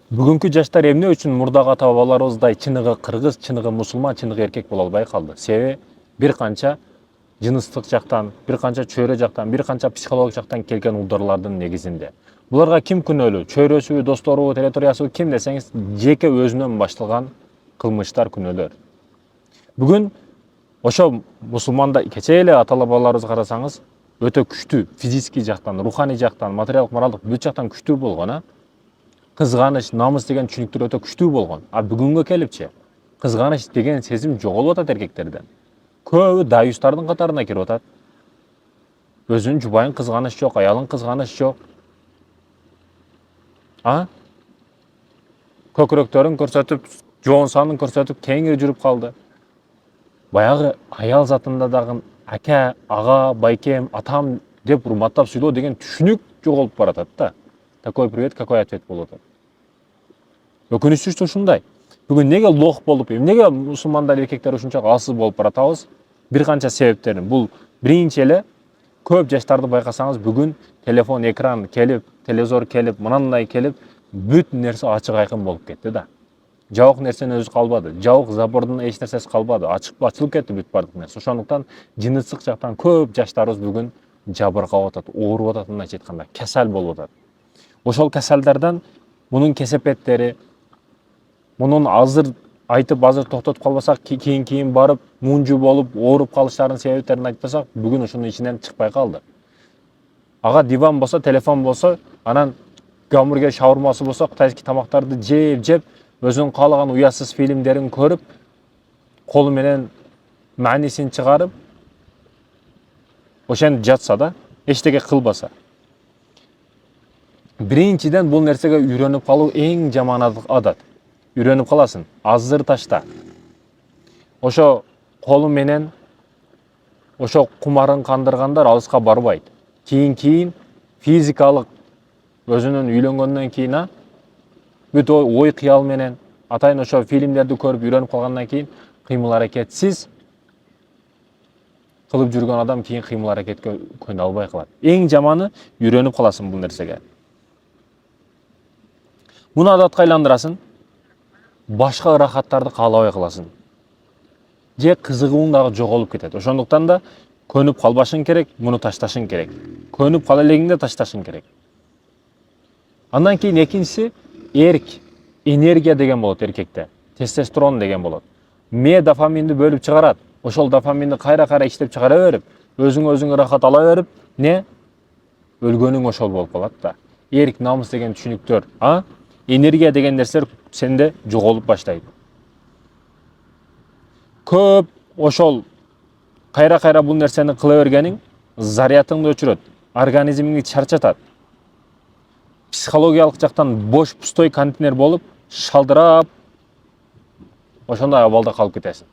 Бүгүнкү жаштар эмне үчүн мурдагы ата бабаларыбыздай чыныгы кыргыз, чыныгы мусулман, чыныгы эркек боло албай калды? Себеби бир канча жыныстык жактан, бир канча чөйрө жактан, бир канча психологик жактан келген угдарлардын негизинде. Буларга ким күнөөлүү? Чөйрөсүбү, досторубу, территориясыбы, ким десеңиз, жеке өзүнөн башталган кылмыштар, күнөөлөр. Бүгүн ошо мусулманда кечээ эле ата бабаларыбызга карасаңыз, өтө күчтүү физический жактан, руханий жактан, материалдык, моралдык бүт жактан күчтүү болгон, кызганыч, намыс деген түшүнүктөр өтө күчтүү болгон. А бүгүнгө келипчи кызганыч деген сезим жоголуп атат эркектерден. Көбү даюстардын катарына кирип атат. Өзүнүн жубайын кызганыч жок, аялын кызганыч жок. Көкүрөктөрүн көрсөтүп, жоон санын көрсөтүп, кеңири жүрүп калды. Баягы аял затында дагы ака, ага, байкем, атам деп урматтап сүйлөө деген түшүнүк жоголуп баратат да. Такой привет, какой ответ болуп атат. Өкүнүчтүүсү ушундай. Бүгүн неге лох болуп, эмнеге мусулмандар эркектер ушунча алсыз болуп баратабыз? Бир канча себептерин. Бул биринчи эле көп жаштарды байкасаңыз, бүгүн телефон, экран келип, телевизор келип, мынандай келип, бүт нерсе ачык айкын болуп кетти да. Жабык нерсенин өзү калбады. Жабык забордун эч нерсеси калбады. Ачылып кетти бүт бардык нерсе. Ошондуктан жыныстык жактан көп жаштарыбыз бүгүн жабыркап атат, ооруп атат, мындайча айтканда, кесел болуп атат. Ошол кеселдерден мунун кесепеттери, мунун азыр айтып азыр токтотуп калбасак, кийин барып мунжу болуп ооруп калыштарынын себептерин айтпасак, бүгүн ушунун ичинен чыкпай калды. Ага диван болсо, телефон болсо, анан гамбургер, шаурмасы болсо, кытайский тамактарды жеп, өзүнүн каалаган уятсыз фильмдерин көрүп, колу менен маанисин чыгарып, ошентип жатса да, эчтеке кылбаса. Биринчиден бул нерсеге үйрөнүп калуу эң жаман адат. Үйрөнүп каласың, азыр ташта. Ошо колу менен ошо кумарын кандыргандар алыска барбайт. Кийин физикалык өзүнүн үйлөнгөндөн кийин, бүт ой кыял менен атайын ошо фильмдерди көрүп үйрөнүп калгандан кийин кыймыл аракетсиз кылып жүргөн адам кийин кыймыл аракетке көнө албай калат. Эң жаманы үйрөнүп каласың бул нерсеге. Муну адатка айландырасың, башка ырахаттарды каалабай каласың. Же кызыгууң дагы жоголуп кетет. Ошондуктан да көнүп калбашың керек, муну ташташың керек. Көнүп кала элегиңде ташташың керек. Андан кийин экинчиси эрк, энергия деген болот эркекте. Тестостерон деген болот. Ме дофаминди бөлүп чыгарат. Ошол дофаминди кайра иштеп чыгара берип, өзүң ырахат ала берип, өлгөнүң ошол болуп калат да. Эрк, намыс деген түшүнүктөр, энергия деген нерселер сенде жоголуп баштайт. Көп ошол кайра бул нерсени кыла бергениң зарядыңды өчүрөт, организмиңди чарчатат. Психологиялык жактан бош, пустой контейнер болуп, шалдырап, ошондой абалда калып кетесиң.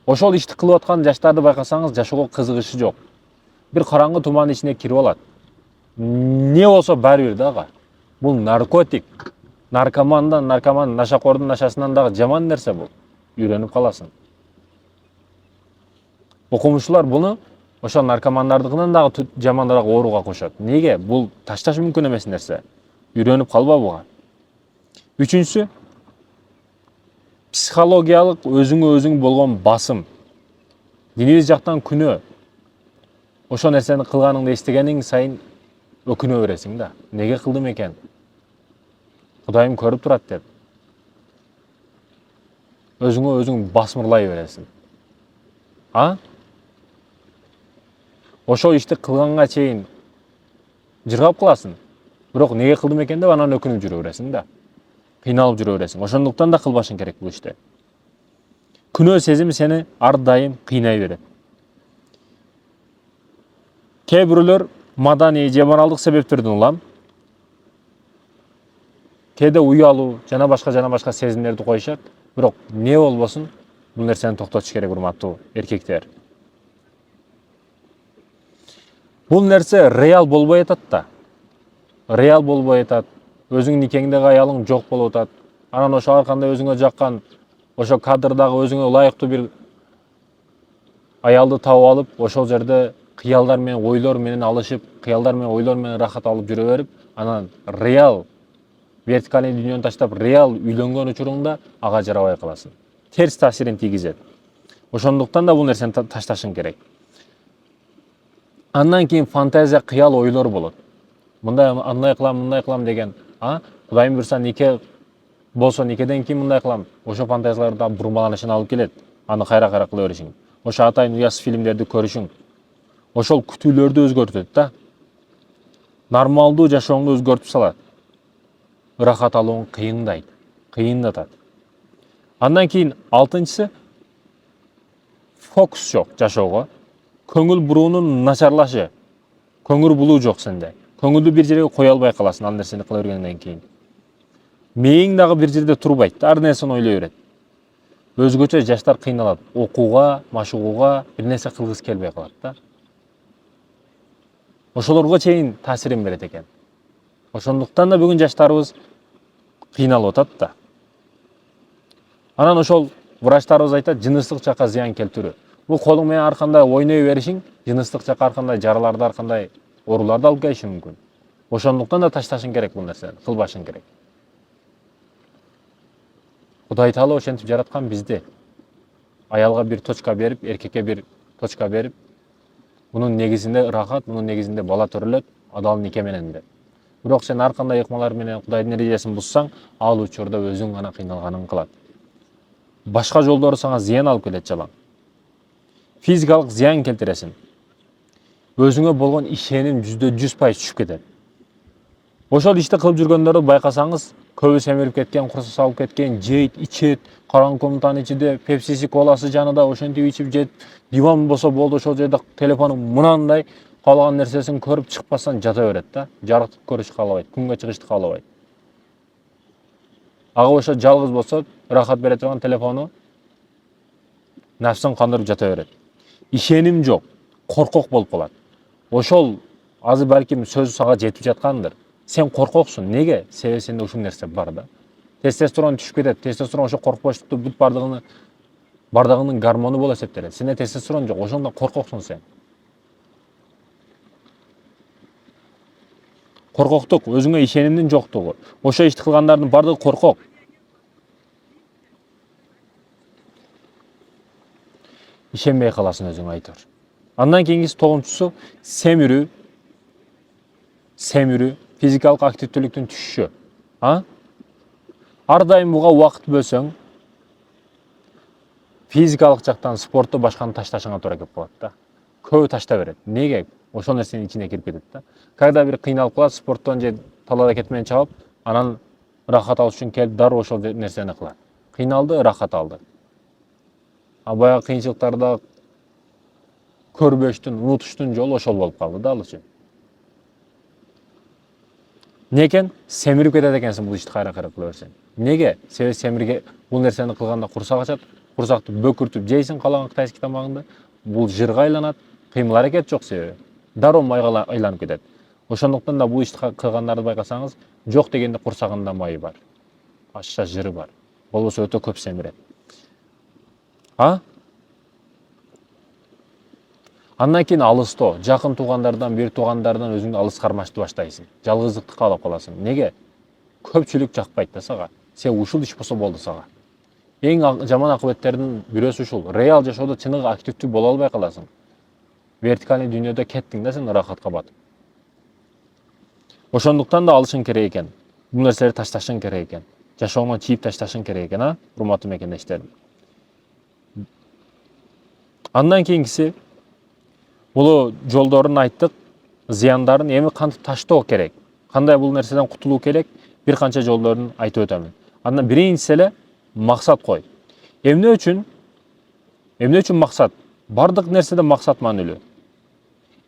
Ошол ишти кылып аткан жаштарды байкасаңыз, жашоого кызыгышы жок. Бир караңгы туман ичине кирип алат. Не болсо баары бир дагы. Бул наркотик. Наркоман, нашакордун нашасынан дагы жаман нерсе бул. Үйрөнүп каласың. Окумуштуулар буну ошо наркомандардыкынан дагы жаманыраак ооруга кошот. Неге? Бул ташташ мүмкүн эмес нерсе. Үйрөнүп калба буга. Үчүнчүсү, психологиялык өзүң болгон басым. Денебиз жактан күнөө. Ошо нерсени кылганыңды эстегениң сайын өкүнө бересиң да. Неге кылдым экен? Кудайым көрүп турат деп. Өзүң басмырлай бересиң. Ошо ишти кылганга чейин жыргап каласың. Бирок неге кылдым экен деп анан өкүнүп жүрө бересиң да. Кыйналып жүрө бересиң. Ошондуктан да кылбашың керек бул ишти. Күнөө сезими сени ар дайым кыйнай берет. Кээ бирөөлөр маданий же моралдык себептерден улам, кээде уялуу жана башка сезимдерди коюшат. Бирок не болбосун, бул нерсени токтотуш керек, урматтуу эркектер. Бул нерсе реал болбой атат да. Реал болбой атат. Өзүң никеңдеги аялың жок болуп атат. Анан ошо ар кандай өзүңө жаккан, ошо кадрдагы өзүңө ылайыктуу бир аялды табып алып, ошол жерде кыялдар менен ойлор менен алышып, кыялдар менен ойлор менен рахат алып жүрө берип, анан реал вертикальный дүйнөнү таштап реал үйлөнгөн учуруңда ага жарабай каласың. Терс таасирин тийгизет. Ошондуктан да бул нерсени ташташың керек. Андан кийин фантазия, кыял ойлор болот. Андай кылам деген, Кудайым буйрса нике болсо никеден кийин мындай кылам. Ошо фантазияларда бурмаланышына алып келет. Аны кайра кыла беришиң. Ошо атайын уясыз фильмдерди көрүшүң. Ошол күтүүлөрдү өзгөртөт да. Нормалдуу жашооңду өзгөртүп салат. Ырахат алууң кыйындатат. Андан кийин 6-чысы фокус жок жашоого. Көңүл буруунун начарлашы. Көңүл булуу жок сенде. Көңүлдү бир жерге кое албай каласың, ал нерсени кыла бергенден кийин. Мээң дагы бир жерде турбайт, ар нерсени ойлой берет. Өзгөчө жаштар кыйналат, окууга, машыгууга бир нерсе кылгысы келбей калат да. Ошолорго чейин таасирин берет экен. Ошондуктан да бүгүн жаштарыбыз кыйналып атат да. Анан ошол врачтарыбыз айтат, жыныстык жакка зыян келтирүү. Бул колуң менен ар кандай ойной беришиң, жыныстык жакка ар кандай жараларды, ар кандай ооруларды алып келиши мүмкүн. Ошондуктан да ташташың керек бул нерсени, кылбашың керек. Кудай Таала ошентип жараткан бизди. Аялга бир точка берип, эркекке бир точка берип, мунун негизинде ырахат, мунун негизинде бала төрөлөт, адал нике менен деп. Бирок сен ар кандай ыкмалар менен Кудайдын эрежесин бузсаң, ал учурда өзүң гана кыйналганын кылат. Башка жолдору сага зыян алып келет жалаң. Физикалык зыян келтиресиң. Өзүңө болгон ишеним 100% түшүп кетет. Ошол ишти кылып жүргөндөрдү байкасаңыз, көбү семирип кеткен, курсу салып кеткен, жейт, ичет, караңгы комнатанын ичинде пепсиси, коласы жанында ошентип ичип жет, диван болсо болду, ошол жерде телефону мынандай каалаган нерсесин көрүп чыкпастан жата берет да. Жарыктык көрүшү каалабайт, күнгө чыгышты каалабайт. Ага ошо жалгыз болсо, ырахат бере турган телефону нафсын кандырып жата берет. Ишеним жок, коркок болуп калат. Ошол азыр балким сөзү сага жетип жаткандыр. Сен коркоксуң. Неге? Себеби сенде ушул нерсе бар да. Тестостерон түшүп кетет. Тестостерон ошо коркпоштукту бүт бардыгынын гормону болуп эсептелет. Сенде тестостерон жок, ошондо коркоксуң сен. Коркоктук, өзүңө ишенимдин жоктугу. Ошо ишти кылгандардын бардыгы коркок. Ишенбей каласың өзүңө айтор. Андан кийинкиси 9-чусу семирүү, физикалык активдүүлүктүн түшүшү. Ар дайым буга убакыт бөлсөң, физикалык жактан спортту башканы ташташыңа туура келип калат да. Көбү ташта берет. Неге? Ошол нерсенин ичине кирип кетет да. Кайда бир кыйналып калат, спорттон же талаада кетмен чабып, анан ырахат алыш үчүн келип дароо ошол нерсени кылат. Кыйналды, ырахат алды. Баягы кыйынчылыктарда көрбөштүн, унутуштун жолу ошол болуп калды да ал үчүн. Некен? Семирип кетет экенсиң бул ишти кайра кыла берсең. Неге? Себеби бул нерсени кылганда курсак ачат, курсакты бөкүртүп жейсиң каалаган кытайский тамагыңды, бул жырга айланат, кыймыл аракет жок себеби. Дароо майга айланып кетет. Ошондуктан да бул ишти кылгандарды байкасаңыз, жок дегенде курсагында майы бар. Ашча жыры бар. Болбосо өтө көп семирет. Андан кийин алыстоо, жакын туугандардан, бир туугандардан өзүңдү алыс кармашты баштайсың. Жалгыздыкты каалап каласың. Неге? Көпчүлүк жакпайт да сага. Сен ушул иш болсо болду сага. Эң жаман акыбеттердин бирөөсү ушул. Реал жашоодо чыныгы активдүү боло албай каласың. Вертикальный дүйнөдө кеттиң да сен ырахатка батып. Ошондуктан да алышың керек экен. Бул нерселерди ташташың керек экен. Жашооңон чийип ташташың керек экен, урматтуу мекендештерим. Андан кийинкиси, бул жолдорун айттык, зыяндарын эми кантип таштоо керек, кандай бул нерседен кутулуу керек, бир канча жолдорун айтып өтөмүн. Андан биринчиси эле максат кой. Эмне үчүн максат? Бардык нерседе максат маанилүү.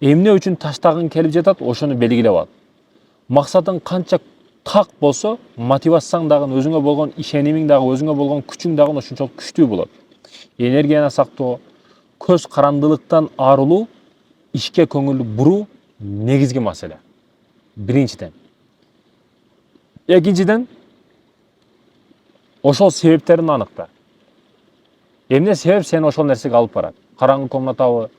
Эмне үчүн таштагың келип жатат, ошону белгилеп ал. Максатың канча так болсо, мотивацияң дагы, өзүңө болгон ишенимиң дагы, өзүңө болгон күчүң дагы ошончолук күчтүү болот. Энергияны сактоо, көз карандылыктан арылуу, ишке көңүл буруу негизги маселе. Биринчиден. Экинчиден, ошол себептерин аныкта. Эмне себеп сени ошол нерсеге алып барат? Караңгы комнатабы,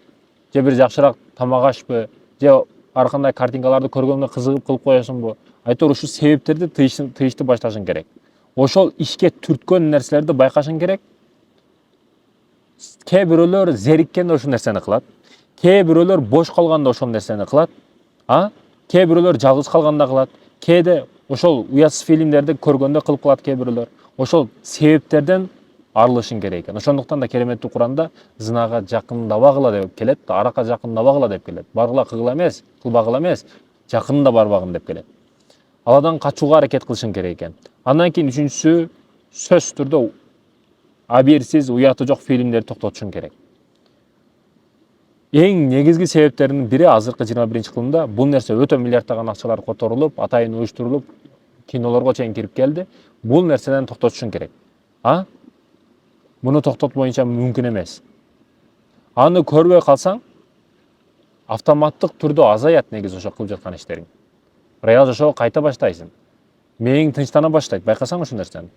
же бир жакшыраак тамак ашпы, же ар кандай картинкаларды көргөндө кызыгып кылып коесуңбу? Айтор ушул себептерди тыйышты башташың керек. Ошол ишке түрткөн нерселерди байкашың керек. Кээ бирөөлөр зериккенде ошол нерсени кылат. Кээ бирөөлөр бош калганда ошол нерсени кылат. Кээ бирөөлөр жалгыз калганда кылат. Кээде ошол уятсыз фильмдерди көргөндө кылып калат кээ бирөөлөр. Ошол себептерден арылышың керек экен. Ошондуктан да кереметтүү Куранда зынага жакындабагыла деп келет, аракка жакындабагыла деп келет. Баргыла кылгыла эмес, кылбагыла эмес, жакында барбагын деп келет. Аладан качууга аракет кылышың керек экен. Андан кийин үчүнчүсү сөзсүз түрдө абийирсиз, уяты жок фильмдерди токтотушуң керек. Эң негизги себептердин бири азыркы 21-кылымда бул нерсе өтө миллиарддаган акчалар которулуп, атайын уюштурулуп, кинолорго чейин кирип келди. Бул нерседен токтотушуң керек. Муну токтотпоюнча мүмкүн эмес. Аны көрбөй калсаң, автоматтык түрдө азаят негизи ошо кылып жаткан иштериң. Реал жашоого кайта баштайсың. Мээң тынчтана баштайт, байкасаң ошол нерсени.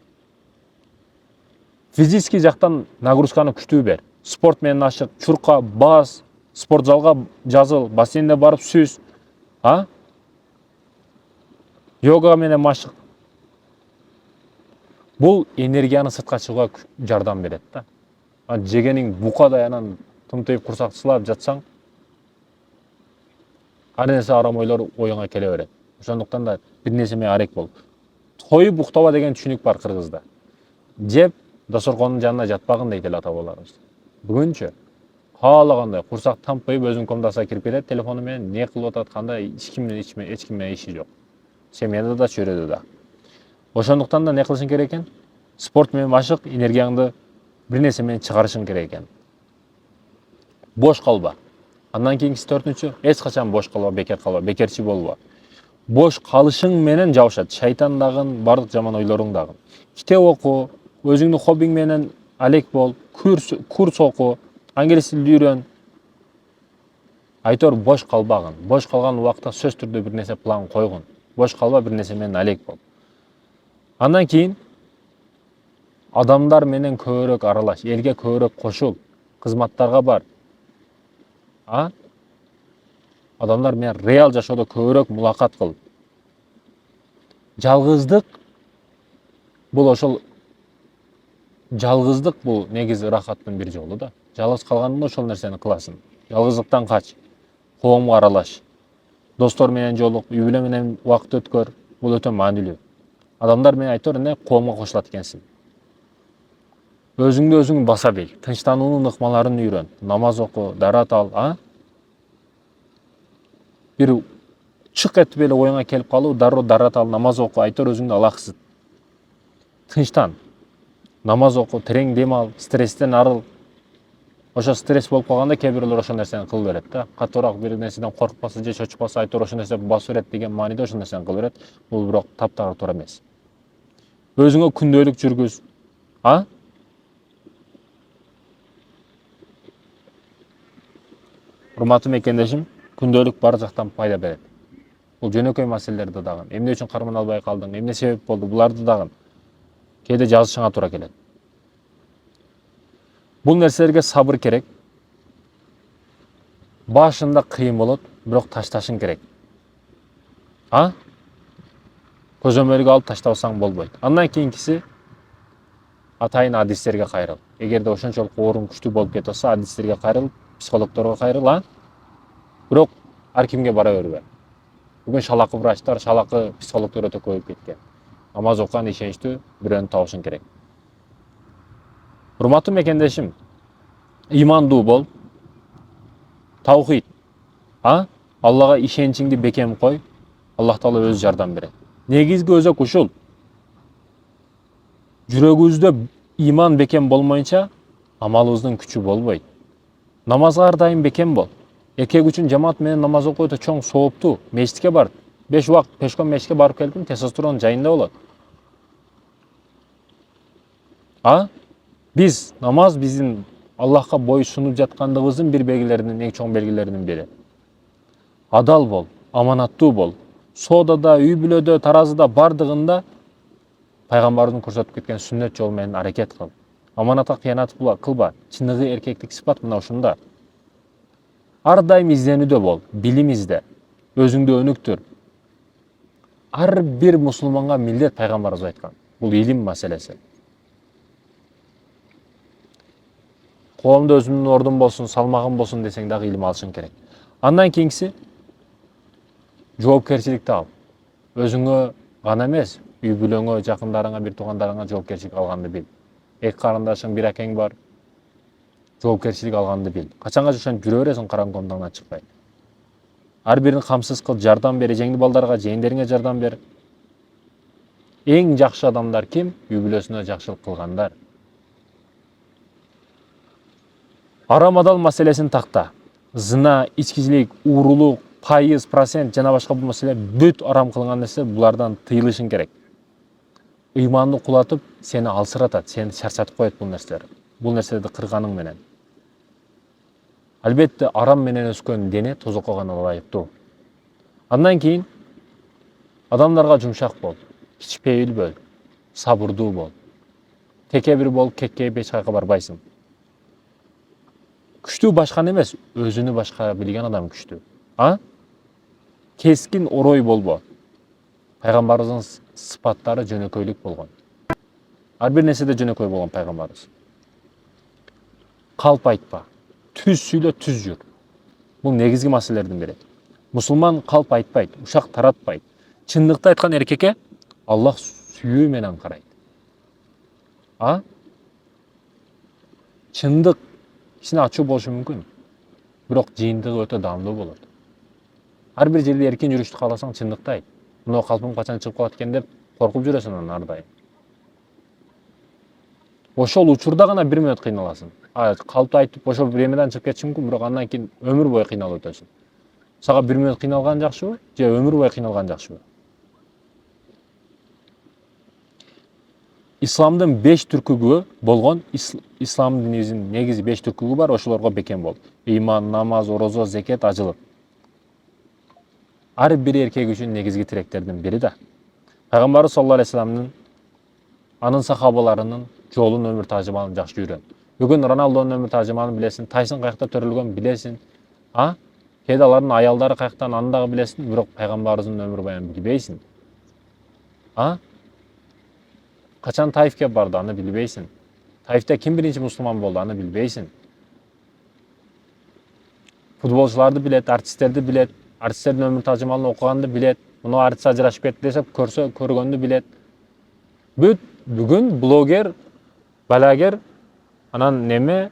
Физический жактан нагрузканы күчтүү бер. Спорт менен ашык, чурка, бас, спорт залга жазыл, бассейнде барып сүз. Йога менен машык. Бул энергияны сыртка чыгууга жардам берет да. Жегениң букадай анан тымтыйып курсак сылап жатсаң, ар нерсе арам ойлор оюңа келе берет. Ошондуктан да бир нерсе менен арек бол. Тоюп уктаба деген түшүнүк бар кыргызда. Жеп дасоркондун жанына жатпагын дейт эл ата бабаларыбыз. Бүгүнчү каалагандай курсак тампайып өзүнүн комнатасына кирип кетет телефону менен, не кылып атат, кандай эч ким менен иши жок. Семьяда да, чөйрөдө да. Ошондуктан да не кылышың керек экен? Спорт менен машык, энергияңды бир нерсе менен чыгарышың керек экен. Бош калба. Андан кийинкиси төртүнчү, эч качан бош калба, бекер калба, бекерчи болбо. Бош калышың менен жабышат шайтан дагы, бардык жаман ойлоруң дагы. Китеп оку, өзүңдүн хоббиң менен алек бол, курс оку, англис тилди үйрөн. Айтор бош калбагын. Бош калган убакта сөз түрдө бир нерсе план койгун. Бош калба, бир нерсе менен алек бол. Андан кийин адамдар менен көбүрөөк аралаш, элге көбүрөөк кошул, кызматтарга бар. Адамдар менен реал жашоодо көбүрөөк мулакат кыл. Жалгыздык бул негизи рахаттын бир жолу да. Жалгыз калганда ошол нерсени кыласың. Жалгыздыктан кач, коомго аралаш, достор менен жолук, үй бүлө менен убакыт өткөр. Бул өтө маанилүү. Адамдар менен айтор коомго кошулат экенсиң. Өзүңдү өзүң баса бил, тынчтануунун ыкмаларын үйрөн, намаз оку, дарат ал, бир чык этип эле оюңа келип калуу, дароо дарат ал, намаз оку, айтор өзүңдү алаксыз. Тынчтан, намаз оку, терең дем ал, стресстен арыл. Ошо стресс болуп калганда кээ бирөөлөр ошол нерсени кыла берет да. Катуураак бир нерседен коркпаса же чочупаса, айтор ошол нерсе басып берет деген мааниде ошол нерсени кыла берет. Бул бирок таптагыр туура эмес. Өзүңө күндөлүк жүргүз. Урматтуу мекендешим, күндөлүк бар жактан пайда берет. Бул жөнөкөй маселелерди дагы, эмне үчүн карман албай калдың, эмне себеп болду, буларды дагы кээде жазышыңа туура келет. Бул нерселерге сабыр керек. Башында кыйын болот, бирок ташташың керек. Көзөмөлгө алып таштабасаң болбойт. Андан кийинкиси атайын адистерге кайрыл. Эгерде ошончолук ооруң күчтүү болуп кетип атса, адистерге кайрыл, психологдорго кайрыл, бирок ар кимге бара бербе. Бүгүн шалакы врачтар, шалакы психологдор өтө көбөйүп кеткен. Намаз окуган ишеничтүү бирөөнү табышың керек. Урматтуу мекендешим, имандуу бол, таухид, Аллага ишеничиңди бекем кой, Аллах Таала өзү жардам берет. Негизги өзөк ушул. Жүрөгүбүздө иман бекем болмойнча, амалыбыздын күчү болбойт. Намазга ар дайым бекем бол. Эркек үчүн жамаат менен намаз окуу өтө чоң сооптуу. Мечитке бар. 5 убакыт пешком мечитке барып келдим, тестостерон жайында болот. Намаз биздин Аллахка бой сунуп жаткандыгыбыздын бир белгилеринин, эң чоң белгилеринин бири. Адал бол, аманаттуу бол. Соодада, үй бүлөдө, таразыда, бардыгында пайгамбардын көрсөтүп кеткен сүннөт жол менен аракет кыл. Аманатка кыянат кылба. Чыныгы эркектик сыпат мына ушунда. Ар дайым изденүүдө бол, билим изде, өзүңдү өнүктүр. Ар бир мусулманга милдет пайгамбарыбыз айткан. Бул илим маселеси. Коомдо өзүмдүн ордум болсун, салмагым болсун десең дагы илим алышың керек. Андан кийинкиси жоопкерчиликти ал. Өзүңө гана эмес, үй бүлөңө, жакындарыңа, бир туугандарыңа жоопкерчилик алганды бил. Эки карындашың, бир акең бар. Жоопкерчилик алганды бил. Качанга ошентип жүрө бересиң караңгы комдоңдон чыкпай. Ар бирин камсыз кыл, жардам бер, эжеңди балдарга, жээндериңе жардам бер. Эң жакшы адамдар ким? Үй бүлөсүнө жакшылык кылгандар. Арам адал маселесин такта. Зына, ичкичилик, уурулук, пайыз, процент жана башка бул маселе бүт арам кылган нерсе, булардан тыйылышың керек. Ыйманды кулатып, сени алсыратат, сени чарчатып коет бул нерселер. Бул нерселерди кырганың менен. Албетте арам менен өскөн дене тозокко гана ылайыктуу. Андан кийин адамдарга жумшак бол, кичпейил бөл, сабырдуу бол. Текебир бол, кекке эч кайка барбайсың. Күчтүү башканы эмес, өзүнү башка билген адам күчтүү. Кескин орой болбо. Пайгамбарыбыздын сыпаттары жөнөкөйлүк болгон. Ар бир нерседе жөнөкөй болгон пайгамбарыбыз. Калп айтпа. Түз сүйлө, түз жүр. Бул негизги маселелердин бири. Мусулман калп айтпайт, ушак таратпайт. Чындыкты айткан эркекке Аллах сүйүү менен карайт. Чындык кичине ачуу болушу мүмкүн, бирок жыйынтыгы өтө даамдуу болот. Ар бир жерде эркин жүрүштү кааласаң чындыкты айт. Мына калпым качан чыгып калат экен деп коркуп жүрөсүң анан ар дайым. Ошол учурда гана бир мүнөт кыйналасың. Калпты айтып ошол времядан чыгып кетиши мүмкүн, бирок андан кийин өмүр бою кыйналып өтөсүң. Сага бир мүнөт кыйналган жакшыбы, же өмүр бою кыйналган жакшыбы? Исламдын 5 түркүгү болгон, ислам динибиздин негизи 5 түркүгү бар, ошолорго бекем бол. Ыйман, намаз, орозо, зекет, ажылык. Ар бир эркек үчүн негизги тилектердин бири да. Пайгамбарыбыз саллаллаху алейхи вассаламдын, анын сахабаларынын жолун, өмүр тажрыйбасын жакшы үйрөн. Бүгүн Роналдонун өмүр тажрыйбасын билесиң, Тайсон каякта төрөлгөнүн билесиң. Кээде алардын аялдары каяктан, аны дагы билесиң, бирок пайгамбарыбыздын өмүр баянын билбейсиң. Качан Таифке барды, аны билбейсиң. Таифте ким биринчи мусулман болду, аны билбейсиң. Футболчуларды билет, артисттерди билет, артисттердин өмүр тажрыйбасын окуганды билет. Муну артист ажырашып кетти десеп, көргөндү билет. Бүгүн блогер, балагер, анан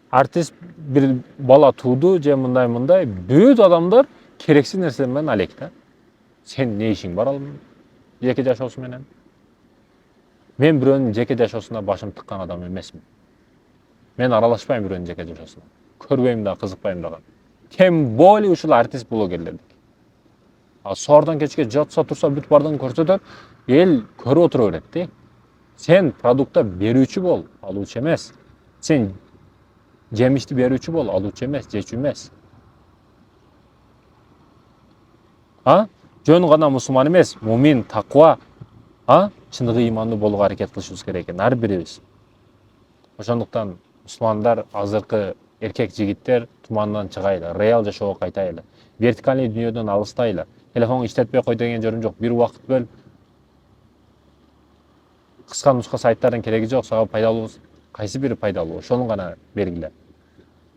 артист бир бала тууду, же мындай, бүт адамдар керексиз нерсе менен алек да. Сен не ишиң бар ал жеке жашоосу менен? Мен бирөөнүн жеке жашоосуна башым тыккан адам эмесмин. Мен аралашпайм бирөөнүн жеке жашоосуна. Көрбөйм да, кызыкпайм дагы. Тем более ушул артист блогерлерди. Соордон кечке жатса турса бүт бардыгын көрсөтөт, эл көрүп отура берет де. Сен продуктта берүүчү бол, алуучу эмес. Сен жемишти берүүчү бол, алуучу эмес, жечү эмес. Жөн гана мусулман эмес, мумин, таква, чындыгы ыймандуу болууга аракет кылышыбыз керек экен, ар бирибиз. Ошондуктан мусулмандар, азыркы эркек жигиттер тумандан чыгайлы, реал жашоого кайтайлы. Вертикальный дүйнөдөн алыстайлы. Телефон иштетпей кой деген жерим жок. Бир убакыт бөл. Кыска нуска сайттардын кереги жок. Сага пайдалуу кайсы бири пайдалуу? Ошону гана бергиле.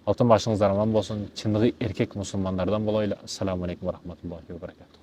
Алтын башыңыздар аман болсун. Чындыгы эркек мусулмандардан болойлу. Ассаламу алейкум ва рахматуллахи ва баракатух.